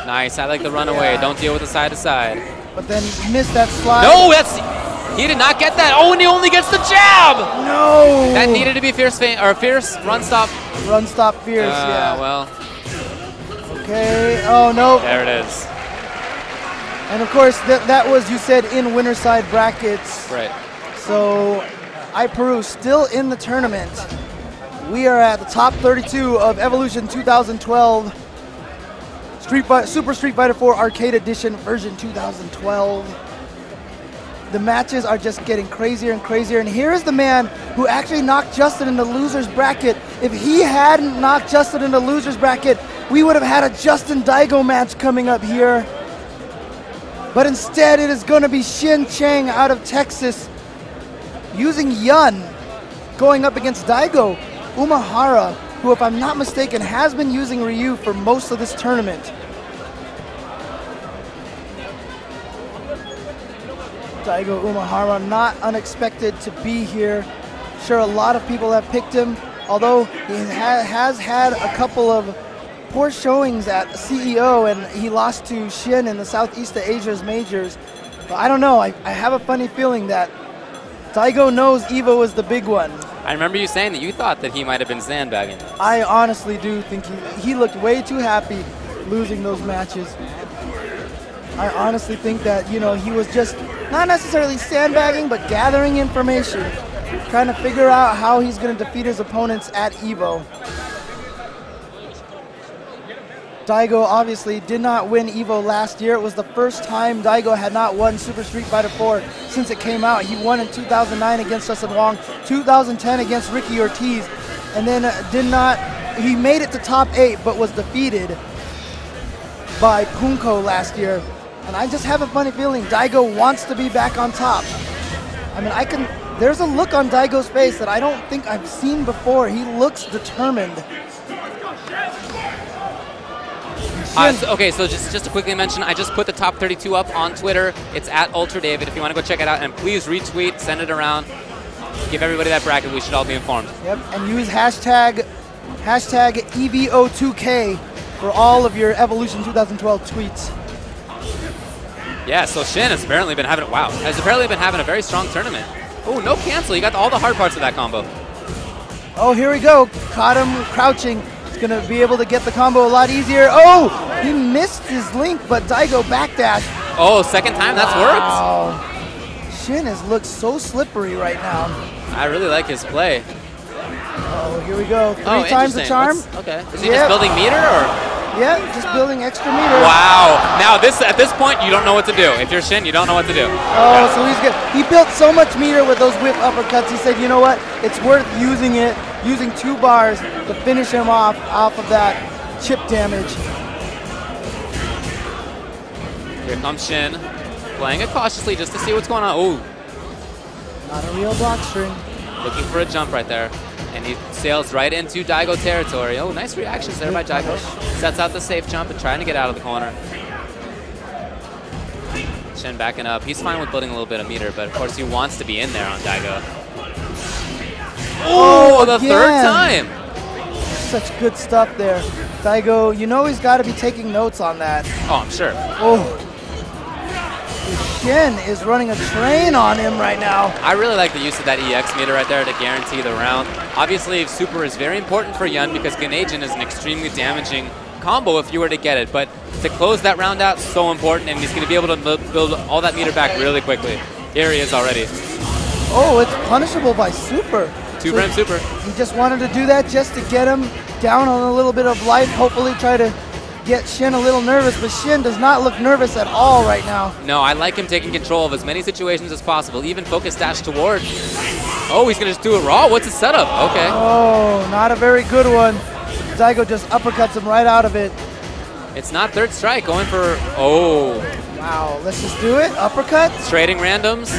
Nice. I like the runaway. Don't deal with the side to side. but then missed that slide. No, he did not get that. Oh, and he only gets the jab. No. That needed to be fierce run stop. Run stop fierce. Yeah. Well. Okay. Oh no. There it is. And of course, that was, you said, in winner side brackets. Right. So, Peru still in the tournament. We are at the top 32 of Evolution 2012 Super Street Fighter 4 Arcade Edition version 2012. The matches are just getting crazier and crazier. And here is the man who actually knocked Justin in the loser's bracket. If he hadn't knocked Justin in the loser's bracket, we would have had a Justin Daigo match coming up here. But instead, it is going to be Shin Chang out of Texas using Yun, going up against Daigo Umehara, who, if I'm not mistaken, has been using Ryu for most of this tournament. Daigo Umehara, not unexpected to be here. Sure, a lot of people have picked him, although he has had a couple of poor showings at CEO, and he lost to Shin in the Southeast Asia's majors. But I don't know, I have a funny feeling that Daigo knows EVO is the big one. I remember you saying that you thought that he might have been sandbagging. I honestly do think he looked way too happy losing those matches. I honestly think that, you know, he was just not necessarily sandbagging, but gathering information, trying to figure out how he's going to defeat his opponents at EVO. Daigo obviously did not win EVO last year. It was the first time Daigo had not won Super Street Fighter 4 since it came out. He won in 2009 against Justin Wong, 2010 against Ricky Ortiz, and then he made it to top 8 but was defeated by Punko last year. And I just have a funny feeling Daigo wants to be back on top. I mean, there's a look on Daigo's face that I don't think I've seen before. He looks determined. Okay, so just to quickly mention, I just put the top 32 up on Twitter. It's at UltraDavid if you want to go check it out. And please retweet, send it around. Give everybody that bracket. We should all be informed. Yep, and use hashtag EVO2K for all of your Evolution 2012 tweets. Yeah, so Shin has apparently been having a very strong tournament. Oh, no cancel. He got all the hard parts of that combo. Oh, here we go. Caught him crouching. He's going to be able to get the combo a lot easier. Oh, he missed his link, but Daigo backdash. Oh, second time that's worked. Wow. Shin has looked so slippery right now. I really like his play. Oh, here we go. Three times the charm. Okay. Is he just building meter or? Yeah, just building extra meter. Wow. Now at this point, you don't know what to do. If you're Shin, you don't know what to do. Oh, so he's good. He built so much meter with those whip uppercuts. He said, you know what? It's worth using it, using 2 bars to finish him off of that chip damage. Here comes Shin, playing it cautiously just to see what's going on. Oh. Not a real block string. Looking for a jump right there. And he sails right into Daigo territory. Oh, nice reactions there by Daigo. Sets out the safe jump and trying to get out of the corner. Shin backing up. He's fine with building a little bit of meter, but of course he wants to be in there on Daigo. Oh, the third time! Such good stuff there. Daigo, you know he's got to be taking notes on that. Oh, I'm sure. Oh. Shin is running a train on him right now. I really like the use of that EX meter right there to guarantee the round. Obviously, Super is very important for Yun because Ganejin is an extremely damaging combo if you were to get it. But to close that round out, so important, and he's going to be able to build all that meter back really quickly. Here he is already. Oh, it's punishable by Super. 2-frame Super. He just wanted to do that just to get him down on a little bit of life, hopefully try to get Shin a little nervous, but Shin does not look nervous at all right now. No, I like him taking control of as many situations as possible, even focus dash toward. Oh, he's going to just do it raw? What's his setup? Okay. Oh, not a very good one. Daigo just uppercuts him right out of it. It's not third strike, going for, oh. Wow, let's just do it. Uppercut. Trading randoms.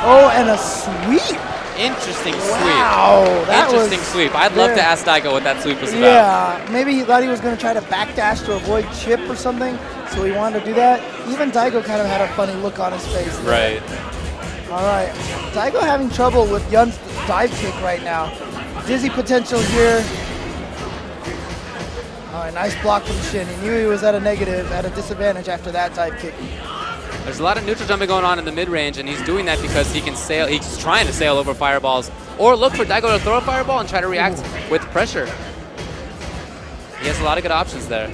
Oh, and a sweep. Interesting sweep. Wow, that Interesting sweep. I'd love to ask Daigo what that sweep was about. Yeah, maybe he thought he was going to try to backdash to avoid chip or something, so he wanted to do that. Even Daigo kind of had a funny look on his face. Right. All right, Daigo having trouble with Yun's dive kick right now. Dizzy potential here. All right, nice block from Shin. He knew he was at a negative, at a disadvantage after that dive kick. There's a lot of neutral jumping going on in the mid-range, and he's doing that because he can sail. He's trying to sail over fireballs or look for Daigo to throw a fireball and try to react with pressure. He has a lot of good options there.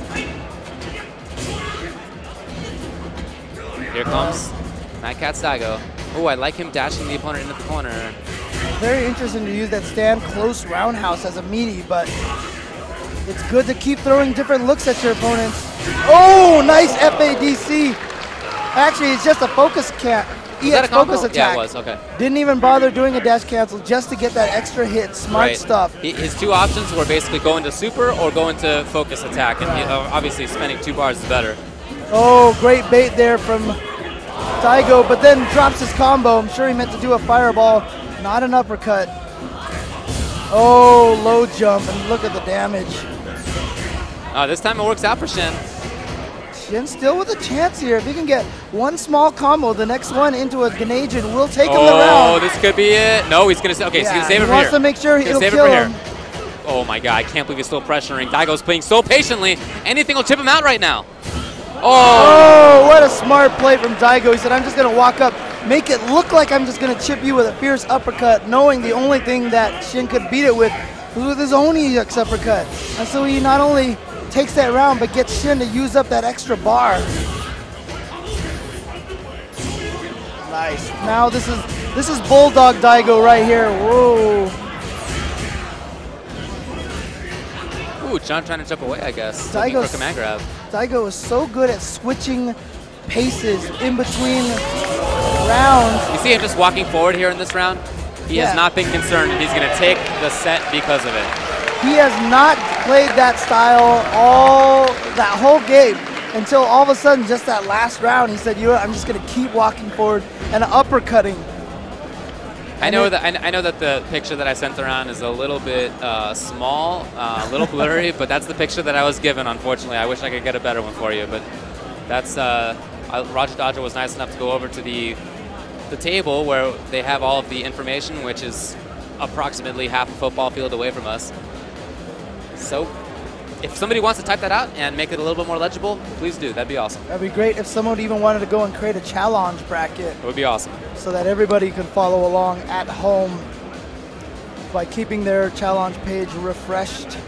Here comes Mad Cat's Daigo. Oh, I like him dashing the opponent into the corner. Very interesting to use that stand close roundhouse as a meaty, but it's good to keep throwing different looks at your opponents. Oh, nice FADC. Actually, it's just a focus EX focus attack. Yeah, it was, okay. Didn't even bother doing a dash cancel just to get that extra hit. Smart stuff. His two options were basically going to super or going to focus attack, and obviously spending 2 bars is better. Oh, great bait there from Daigo, but then drops his combo. I'm sure he meant to do a fireball, not an uppercut. Oh, low jump, and look at the damage. This time it works out for Shen. Shen still with a chance here. If he can get one small combo, the next one into a Grenadian will take him the round. Oh, this could be it. No, he's going to, okay, so he's going to save it for here. He wants to make sure he'll kill him. Oh my God, I can't believe he's still pressuring. Daigo's playing so patiently. Anything will chip him out right now. Oh, what a smart play from Daigo. He said, I'm just going to walk up, make it look like I'm just going to chip you with a fierce uppercut, knowing the only thing that Shen could beat it with was with his own EX uppercut. And so he not only takes that round, but gets Shen to use up that extra bar. Nice. Now this is Bulldog Daigo right here. Whoa. Ooh, John trying to jump away, I guess. Daigo, for command grab. Daigo is so good at switching paces in between rounds. You see him just walking forward here in this round? He has not been concerned. He's going to take the set because of it. He has not played that style that whole game until all of a sudden, just that last round, he said, "You know what, I'm just going to keep walking forward and uppercutting." I know that the picture that I sent around is a little bit small, a little blurry, but that's the picture that I was given, unfortunately. I wish I could get a better one for you, but that's Roger Dodger was nice enough to go over to the table where they have all of the information, which is approximately half a football field away from us. So if somebody wants to type that out and make it a little bit more legible, please do. That'd be awesome. That'd be great if someone even wanted to go and create a challenge bracket. It would be awesome. So that everybody can follow along at home by keeping their challenge page refreshed.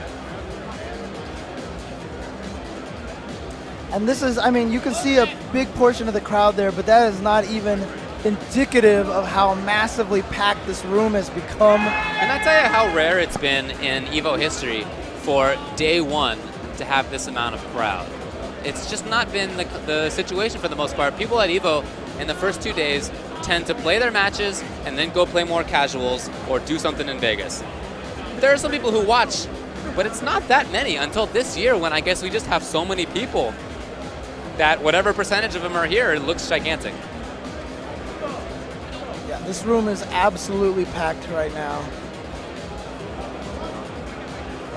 And this is, I mean, you can see a big portion of the crowd there, but that is not even indicative of how massively packed this room has become. And I tell you how rare it's been in EVO history for day one to have this amount of crowd. It's just not been the situation for the most part. People at EVO in the first 2 days tend to play their matches and then go play more casuals or do something in Vegas. There are some people who watch, but it's not that many until this year when I guess we just have so many people that whatever percentage of them are here, it looks gigantic. Yeah, this room is absolutely packed right now.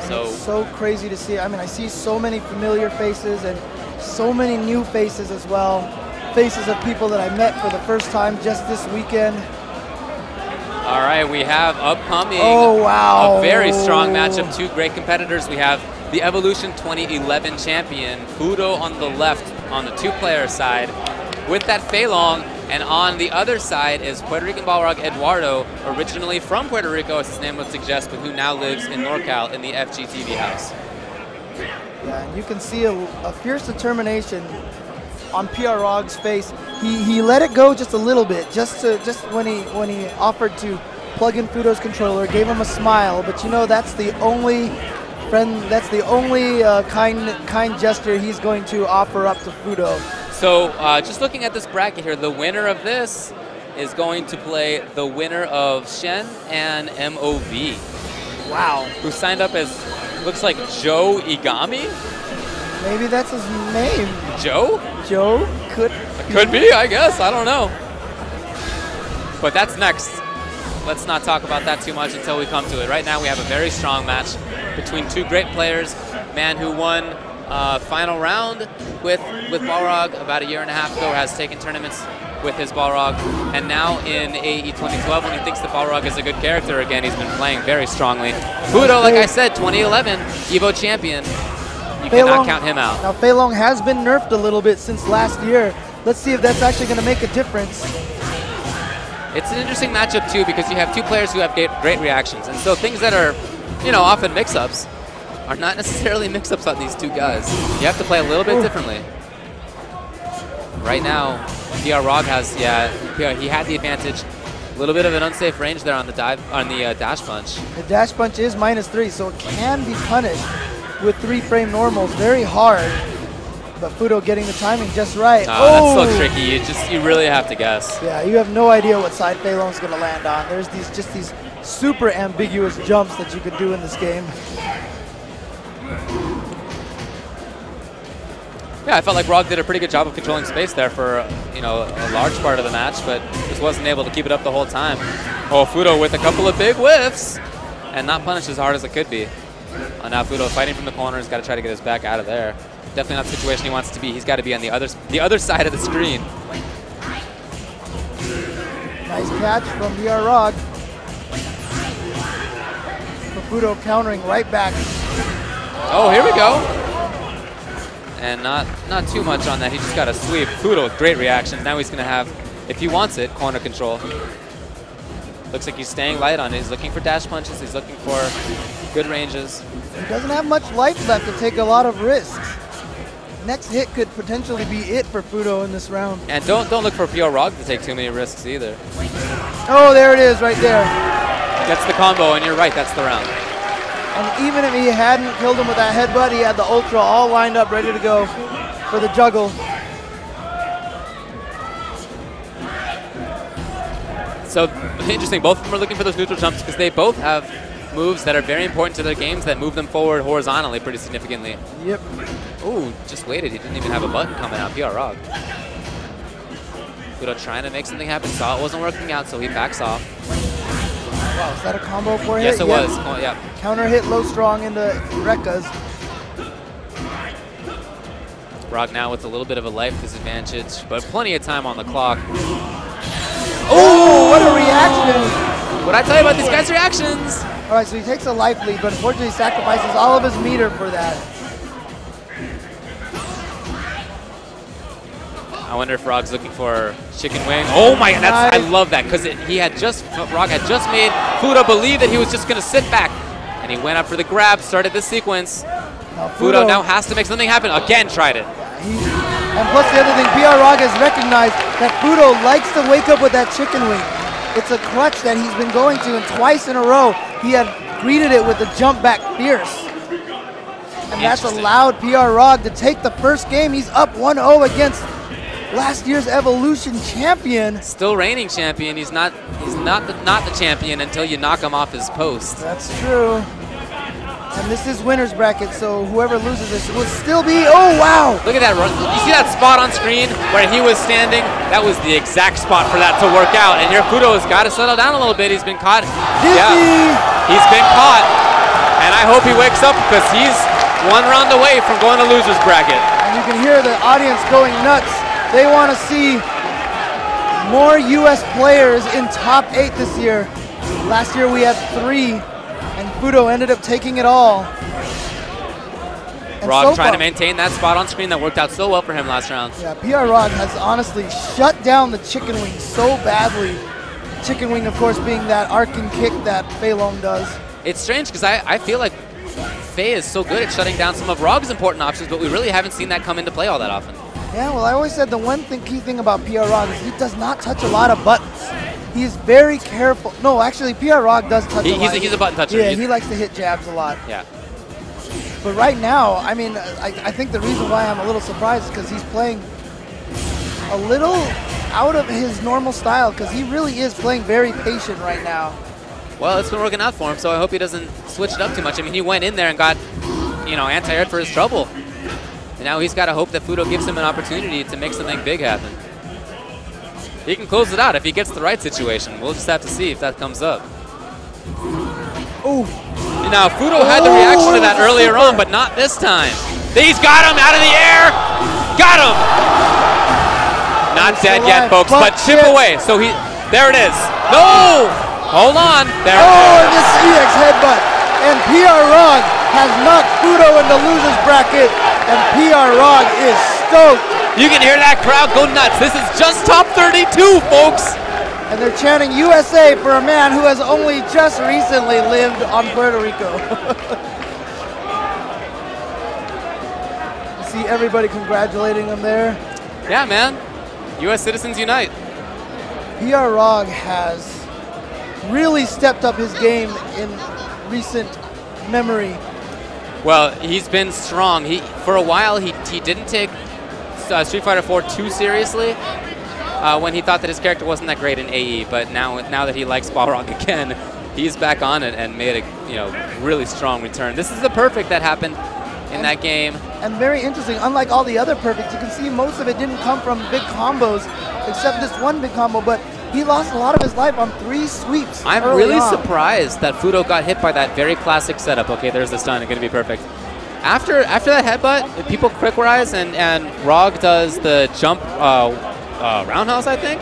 And it's so crazy to see. I mean, I see so many familiar faces and so many new faces as well. Faces of people that I met for the first time just this weekend. All right, we have upcoming a very strong matchup. Two great competitors. We have the Evolution 2011 champion, Fudo on the left on the two-player side with that Fei Long, and on the other side is Puerto Rican Balrog Eduardo, originally from Puerto Rico, as his name would suggest, but who now lives in NorCal in the FGTV house. Yeah, and you can see a fierce determination on PR Rog's face. He let it go just a little bit, just when he offered to plug in Fudo's controller, gave him a smile. But you know, that's the only kind gesture he's going to offer up to Fudo. So just looking at this bracket here, the winner of this is going to play the winner of Shen and MOV. Wow. Who signed up as, looks like Joe Igami? Maybe that's his name. Joe? Joe? Could be, I guess. I don't know. But that's next. Let's not talk about that too much until we come to it. Right now we have a very strong match between two great players. Man who won final round with Balrog about 1.5 years ago, has taken tournaments with his Balrog, and now in AE 2012, when he thinks that Balrog is a good character again, he's been playing very strongly. Fudo, like I said, 2011 EVO champion. You cannot count him out. Now Fei Long has been nerfed a little bit since last year. Let's see if that's actually going to make a difference. It's an interesting matchup, too, because you have two players who have great reactions. And so things that are, you know, often mix-ups are not necessarily mix-ups on these two guys. You have to play a little bit differently. Right now, PR Rog has, he had the advantage. A little bit of an unsafe range there on the dash punch. The dash punch is -3, so it can be punished with 3-frame normals. Very hard. But Fudo getting the timing just right. That's so tricky. You really have to guess. Yeah, you have no idea what side Fei Long's going to land on. There's these super ambiguous jumps that you can do in this game. Yeah, I felt like Rog did a pretty good job of controlling space there for a large part of the match, but just wasn't able to keep it up the whole time. Oh, Fudo with a couple of big whiffs and not punished as hard as it could be. Now Fudo fighting from the corner. He's got to try to get his back out of there. Definitely not the situation he wants to be. He's got to be on the other side of the screen. Nice catch from PR Rog. Fudo countering right back. Oh, here we go. And not too much on that. He just got a sweep. Fudo with great reactions. Now he's going to have, if he wants it, corner control. Looks like he's staying light on it. He's looking for dash punches. He's looking for good ranges. He doesn't have much life left to take a lot of risks. Next hit could potentially be it for Fudo in this round. And don't look for PR Rog to take too many risks either. Oh, there it is right there. That's the combo, and you're right, that's the round. And even if he hadn't killed him with that headbutt, he had the Ultra all lined up, ready to go for the juggle. So interesting, both of them are looking for those neutral jumps because they both have moves that are very important to their games that move them forward horizontally pretty significantly. Yep. Ooh, just waited. He didn't even have a button coming out. PR Rog. Fudo trying to make something happen. Saw it wasn't working out, so he backs off. Wow, is that a combo for hit? Yes, it was. Oh, yeah. Counter hit low strong into Rekka's. Rog now with a little bit of a life disadvantage, but plenty of time on the clock. Oh, what a reaction! What'd I tell you about these guys' reactions? All right, so he takes a life lead, but unfortunately he sacrifices all of his meter for that. I wonder if Rog's looking for chicken wing. Oh my, I love that, because Rog had just made Fudo believe that he was just going to sit back. And he went up for the grab, started this sequence. Fudo now has to make something happen. Again, tried it. And plus the other thing, PR Rog has recognized that Fudo likes to wake up with that chicken wing. It's a crutch that he's been going to, and twice in a row, he had greeted it with a jump back fierce. And that's allowed PR Rog to take the first game. He's up 1-0 against last year's Evolution champion. Still reigning champion. He's not the champion until you knock him off his post. That's true. And this is winner's bracket, so whoever loses this will still be, oh wow! Look at that run. You see that spot on screen where he was standing? That was the exact spot for that to work out. And here Fudo has got to settle down a little bit. He's been caught. Yeah, he's been caught. And I hope he wakes up because he's one round away from going to loser's bracket. And you can hear the audience going nuts. They want to see more U.S. players in top 8 this year. Last year we had 3. And Fudo ended up taking it all. Rog trying to maintain that spot on screen that worked out so well for him last round. Yeah, PR Rog has honestly shut down the chicken wing so badly. Chicken wing, of course, being that arcing kick that Fei Long does. It's strange because I feel like Fei is so good at shutting down some of Rog's important options, but we really haven't seen that come into play all that often. Yeah, well, I always said the one key thing about PR Rog is he does not touch a lot of buttons. He's very careful. No, actually, PR Rog does touch a lot. He's a button toucher. Yeah, he likes to hit jabs a lot. Yeah. But right now, I mean, I think the reason why I'm a little surprised is because he's playing a little out of his normal style, because he really is playing very patient right now. Well, it's been working out for him, so I hope he doesn't switch it up too much. I mean, he went in there and got, anti-aired for his trouble. And now he's got to hope that Fudo gives him an opportunity to make something big happen. He can close it out if he gets the right situation. We'll just have to see if that comes up. Oh. Now, Fudo had the reaction to that earlier on, but not this time. He's got him out of the air. Got him. Not dead yet, folks, but chip away. So there it is. No. Hold on. There it is. Oh, and this EX headbutt. And PR Rog has knocked Fudo in the loser's bracket. And PR Rog is stoked. You can hear that crowd go nuts. This is just top 32, folks. And they're chanting USA for a man who has only just recently lived on Puerto Rico. You see everybody congratulating him there. Yeah, man. U.S. citizens unite. PR Rog has really stepped up his game in recent memory. Well, he's been strong. For a while, he didn't take Street Fighter 4 too seriously when he thought that his character wasn't that great in AE. But now that he likes Balrog again, he's back on it and made a really strong return. This is the perfect that happened in that game. And very interesting. Unlike all the other perfects, you can see most of it didn't come from big combos, except this one big combo. But he lost a lot of his life on 3 sweeps. I'm really surprised that Fudo got hit by that very classic setup. Okay, there's the stun. It's going to be perfect. After that headbutt, people quick rise and Rog does the jump roundhouse, I think.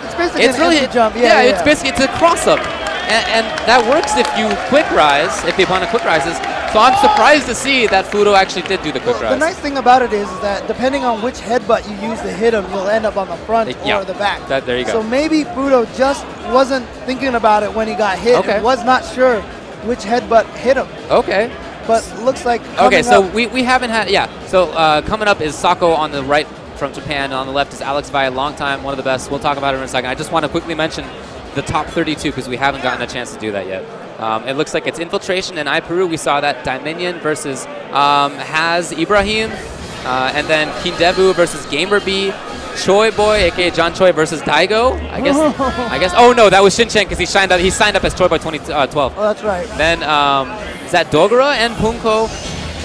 It's basically an jump. Yeah, it's a cross up, and that works if you quick rise, if the opponent quick rises. So I'm surprised to see that Fudo actually did do the quick rise. The nice thing about it is that depending on which headbutt you use to hit him, you'll end up on the front or the back. There you go. So maybe Fudo just wasn't thinking about it when he got hit. Okay. And was not sure which headbutt hit him. Okay. But looks like so we haven't had, So coming up is Sako on the right from Japan. On the left is Alex Valle, long time, one of the best. We'll talk about it in a second. I just want to quickly mention the top 32 because we haven't gotten a chance to do that yet. It looks like it's Infiltration and iPeru. We saw that Dominion versus Haz Ibrahim, and then Kindevu versus Gamer-B, Choi Boy, aka John Choi versus Daigo. I guess. Oh no, that was Shin-Chen because he signed up as Choi Boy 2012. Oh, that's right. Then is that Dogura and Punko,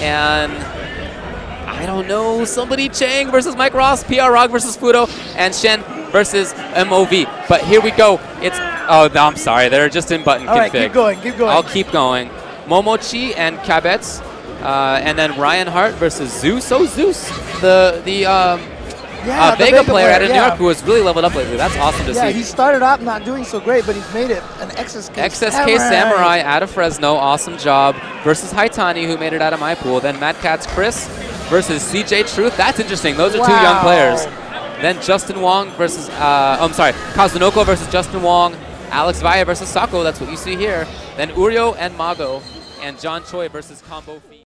and I don't know, somebody Chang versus Mike Ross, PR Rog versus Fudo, and Shen versus MOV. But here we go. It's I'm sorry, they're just in button config. All right, keep going. I'll keep going. Momochi and Kabetz, and then Ryan Hart versus Zeus. So Zeus, the Vega player out of New York who has really leveled up lately. That's awesome to see. Yeah, he started out not doing so great, but he's made it an XSK Samurai out of Fresno. Awesome job. Versus Haitani, who made it out of my pool. Then Mad Catz Chris versus CJ Truth. That's interesting. Those are 2 young players. Then Justin Wong versus, Kazunoko versus Justin Wong. Alex Valle versus Sako. That's what you see here. Then Uryo and Mago. And John Choi versus Combo Fee.